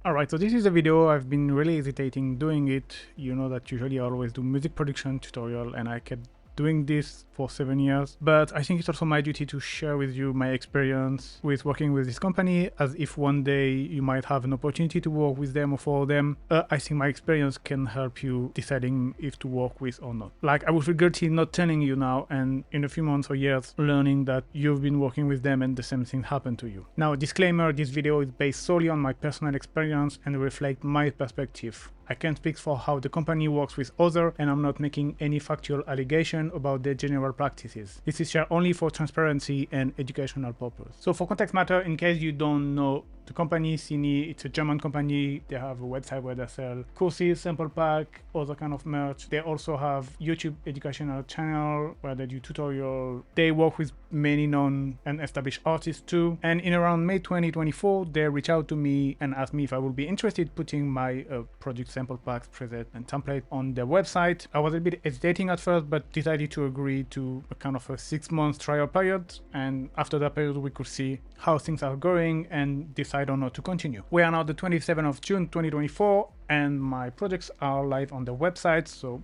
Alright, so this is a video. I've been really hesitating doing it. You know that usually I always do music production tutorial and I kept doing this for 7 years, but I think it's also my duty to share with you my experience with working with this company, as if one day you might have an opportunity to work with them or for them. I think my experience can help you deciding if to work with or not. Like, I would feel guilty not telling you now, and in a few months or years learning that you've been working with them and the same thing happened to you. Now, disclaimer, this video is based solely on my personal experience and reflect my perspective. I can't speak for how the company works with others, and I'm not making any factual allegation about their general practices. This is shared only for transparency and educational purpose. So for context matter, in case you don't know the company, Cine, it's a German company. They have a website where they sell courses, sample pack, other kind of merch. They also have YouTube educational channel where they do tutorial. They work with many known and established artists too. And in around May 2024, they reached out to me and asked me if I would be interested putting my project sample packs, preset, and template on their website. I was a bit hesitating at first, but decided to agree to a kind of a 6-month trial period. And after that period, we could see how things are going and decide on not to continue. We are now the 27th of June 2024 and my projects are live on the website, so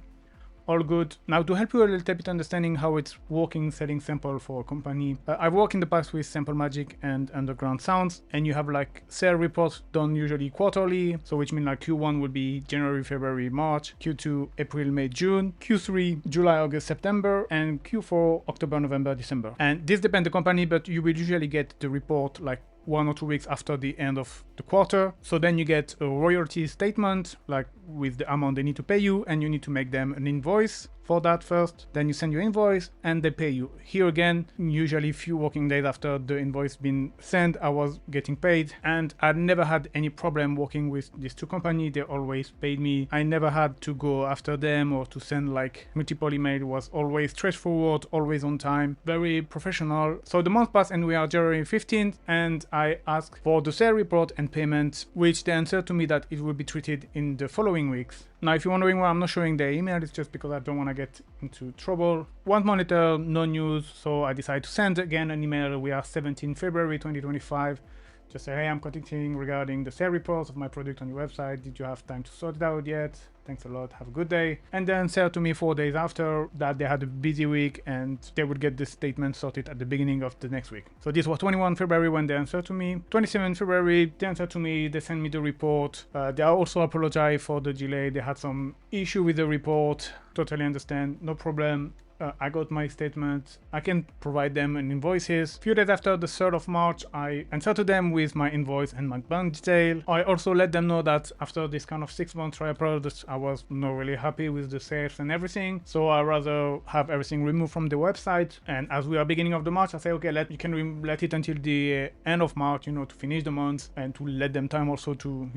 all good. Now, to help you a little bit understanding how it's working selling sample for a company, I've worked in the past with Sample Magic and Underground Sounds, and you have like sale reports done usually quarterly, so which means like Q1 will be January, February, March, Q2 April, May, June, Q3 July, August, September, and Q4 October, November, December. And this depends on the company, but you will usually get the report like 1 or 2 weeks after the end of the quarter. So then you get a royalty statement, like with the amount they need to pay you, and you need to make them an invoice for that first. Then you send your invoice and they pay you. Here again, usually few working days after the invoice been sent, I was getting paid, and I never had any problem working with these two companies. They always paid me. I never had to go after them or to send like multiple emails. It was always straightforward, always on time, very professional. So the month passed and we are January 15th, and I asked for the sale report and payment, which they answered to me that it will be treated in the following weeks. Now, if you're wondering why I'm not showing the email, it's just because I don't want to get into trouble. 1 month later, no news, so I decided to send again an email. We are 17 February 2025. Just say, hey, I'm contacting regarding the sale reports of my product on your website. Did you have time to sort it out yet? Thanks a lot. Have a good day. And then said to me 4 days after that they had a busy week and they would get this statement sorted at the beginning of the next week. So this was 21 February when they answered to me. 27 February, they answered to me. They sent me the report. They also apologized for the delay. They had some issue with the report. Totally understand. No problem. I got my statement. I can provide them an invoices. A few days after the 3rd of March, I answered to them with my invoice and my bank detail. I also let them know that after this kind of 6-month trial period, I was not really happy with the sales and everything. So I rather have everything removed from the website. And as we are beginning of the March, I say, okay, you can let it until the end of March, to finish the month and to let them time also to,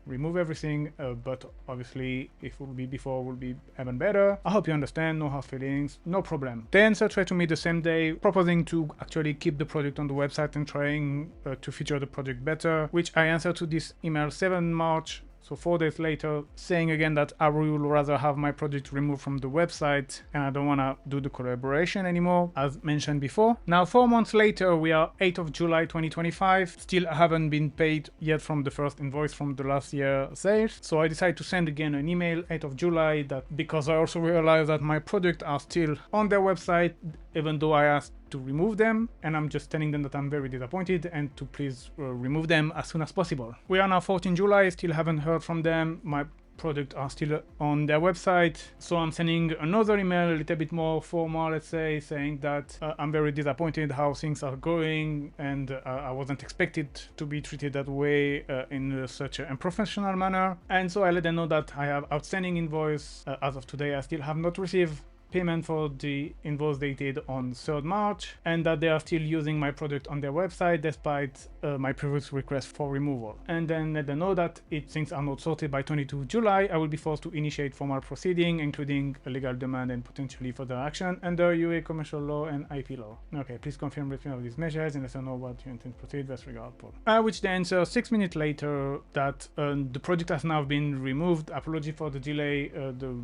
remove everything, but obviously if it will be before, it will be even better. I hope you understand. No hard feelings, no problem. They answered to me the same day, proposing to actually keep the product on the website and trying to feature the project better, which I answered to this email 7 March. So 4 days later, saying again that I would rather have my project removed from the website and I don't want to do the collaboration anymore, as mentioned before. Now 4 months later, we are 8th of July 2025. Still haven't been paid yet from the first invoice from the last year sales. So I decided to send again an email 8th of July, that because I also realized that my products are still on their website, even though I asked to remove them, and I'm just telling them that I'm very disappointed and to please remove them as soon as possible. We are now 14 July, still haven't heard from them. My products are still on their website, so I'm sending another email, a little bit more formal, let's say, saying that I'm very disappointed how things are going, and I wasn't expected to be treated that way in such an unprofessional manner. And so I let them know that I have outstanding invoice. As of today, I still have not received payment for the invoice dated on 3rd March, and that they are still using my product on their website despite my previous request for removal. And then let them know that if things are not sorted by 22 July, I will be forced to initiate formal proceeding, including a legal demand and potentially further action under UA commercial law and IP law. Okay, please confirm written of these measures and let us know what you intend to proceed. Best regard, Paul. Which they answer 6 minutes later that the project has now been removed. Apology for the delay. The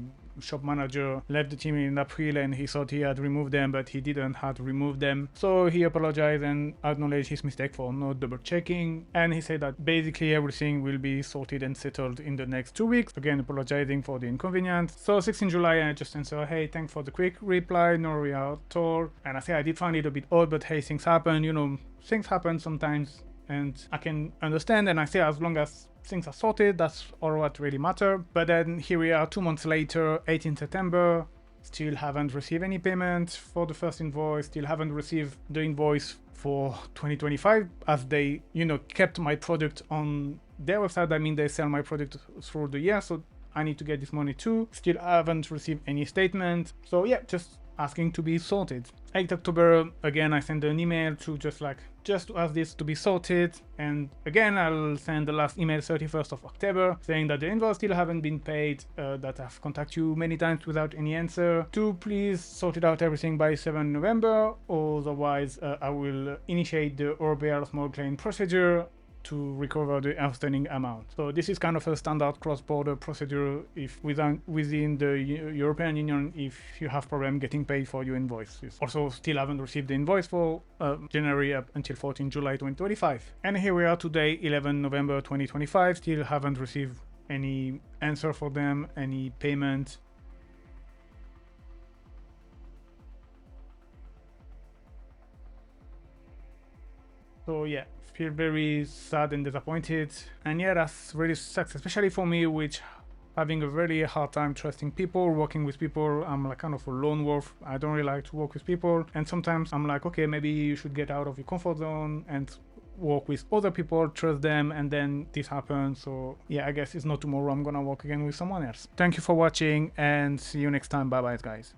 shop manager left the team in April and he thought he had removed them, but he didn't have removed them. So he apologized and acknowledged his mistake for not double checking. And he said that basically everything will be sorted and settled in the next 2 weeks. Again, apologizing for the inconvenience. So 16 July, I just answered, hey, thanks for the quick reply, no worry at all. And I say I did find it a bit odd, but hey, things happen, you know, things happen sometimes. And I can understand, and I say as long as things are sorted, that's all what really matter. But then here we are 2 months later, 18 September, still haven't received any payment for the first invoice, still haven't received the invoice for 2025, as they, you know, kept my product on their website. I mean, they sell my product through the year, so I need to get this money too. Still haven't received any statement. So yeah, just asking to be sorted. 8 October, again, I sent an email to just to ask this to be sorted. And again, I'll send the last email 31st of October saying that the invoice still haven't been paid, that I've contacted you many times without any answer. To please sort it out everything by 7 November, otherwise I will initiate the ORBL small claim procedure to recover the outstanding amount. So this is kind of a standard cross-border procedure if within the European Union, if you have problem getting paid for your invoices. Also, still haven't received the invoice for January up until 14 July 2025. And here we are today, 11 November 2025, still haven't received any answer for them, any payment. So yeah, feel very sad and disappointed. And yeah, that's really sucks, especially for me, which having a really hard time trusting people, working with people. I'm like kind of a lone wolf. I don't really like to work with people. And sometimes I'm like, okay, maybe you should get out of your comfort zone and work with other people, trust them, and then this happens. So yeah, I guess it's not tomorrow I'm gonna work again with someone else. Thank you for watching and see you next time. Bye bye guys.